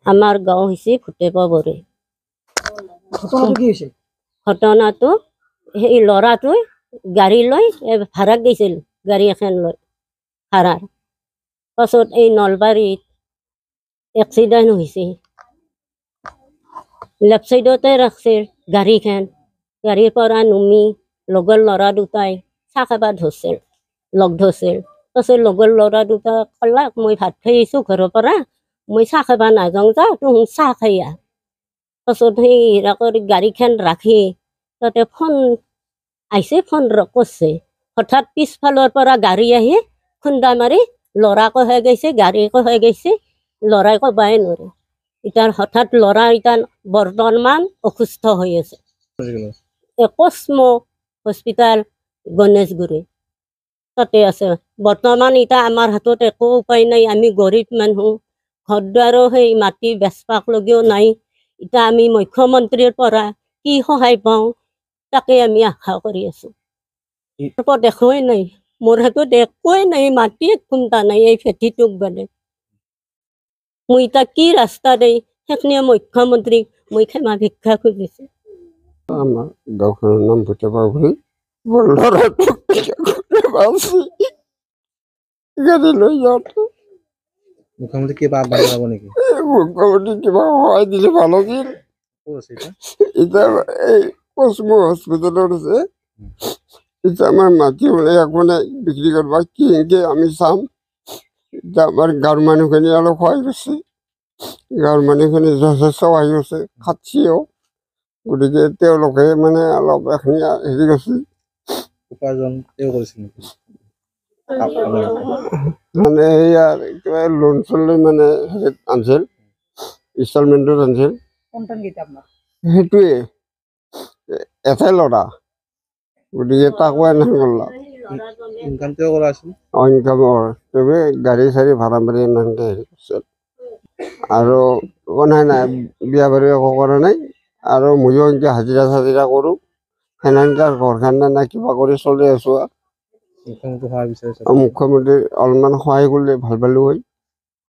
আমাৰ গাঁও হৈছে ফুটেপবৰে। ঘটনাটো সেই ল'ৰাটোৱে গাড়ী লৈ ভাড়াত গৈছিল, গাড়ী এখন লৈ ভাড়াৰ পাছত এই নলবাৰীত এক্সিডেণ্ট হৈছে। লেফ্ট চাইডতে ৰাখছিল গাড়ীখন, গাড়ীৰ পৰা নুমি লগৰ ল'ৰা দুটাই চাহ খাব ধৰিছিল, লগ ধৰিছিল। পাছত লগৰ ল'ৰা দুটা ক'লাক মই ভাত খাই আহিছোঁ ঘৰৰ পৰা, মই চাহ খাব নাযাওঁ, যাওঁ তুমি চাহ খাই আহ। পাছত সেই গাড়ীখন ৰাখি তাতে ফোন আহিছে, ফোন কৰিছে। হঠাৎ পিছফালৰ পৰা গাড়ী আহি খুন্দা মাৰি ল'ৰাকো হৈ গৈছে, গাড়ীকো হৈ গৈছে, ল'ৰাই ক'বাই নোৱাৰে। এতিয়া হঠাৎ ল'ৰা এতিয়া বৰ্তমান অসুস্থ হৈ আছে। কসমো হস্পিটেল গণেশগুৰি তাতে আছে বৰ্তমান। এতিয়া আমাৰ হাতত একো উপায় নাই, আমি গৰীব মানুহ, ঘৰ দুৱাৰো সেই মাটি বেচবাক লগিও নাই। এতিয়া আমি মুখ্যমন্ত্ৰীৰ পৰা কি সহায় পাওঁ তাকে আমি আশা কৰি আছোঁ। একোৱেই নাই, মোৰ হাতত একোৱেই নাই, মাটি এক খুন্তা নাই এই ভেটিটোক বাদে। মই এতিয়া কি ৰাস্তা দেই সেইখিনি মুখ্যমন্ত্ৰীক মই ক্ষমা ভিক্ষা খুজিছোঁ। আমার গাঁওখনের নাম ফুটেপবরি। গাড়ি লৈ যাওঁতে মুখ্যমন্ত্রী কিবা বানাব নেকি? মুখ্যমন্ত্রী কিবা সহায় দিলে ভালো আছিল। এতিয়া এই কসমো হস্পিটেলত আছে। এতিয়া আমাৰ মাটি একো নাই বিক্ৰী কৰিব, কি এনেকৈ আমি চাম। এতিয়া আমাৰ গাঁৱৰ মানুহখিনি অলপ সহায় কৰিছে, গাঁৱৰ মানুহখিনি যথেষ্ট সহায় কৰিছে, খাটছিও। গতিকে তেওঁলোকে মানে অলপ এখিনি হেৰি কৰিছে, উপাৰ্জন তেওঁ কৰিছিল নেকি? মানে সেয়া কিবা লোন চোন লৈ মানে হেৰিত আনিছিল, ইনষ্টলমেণ্টত আনিছিল। সেইটোৱে এটাই ল'ৰা, গতিকে তাকো এনেকৈ কৰলাক। ইনকাম তেওঁ কৰা আছিল, ইনকামৰ চবেই গাড়ী চাড়ী ভাড়া মাৰি এনেকৈ হেৰি কৰিছিল। আৰু নাই নাই বিয়া বাৰু একো কৰা নাই। আৰু ময়ো এনেকৈ হাজিৰা চাজিৰা কৰোঁ, সেনেকৈ ঘৰখন নাই কিবা কৰি চলি আছোঁ। মুখ্যমন্ত্ৰী সহায় বিচাৰিছে। মুখ্যমন্ত্ৰী অলপমান সহায় কৰিলে ভাল পালোঁ হয়।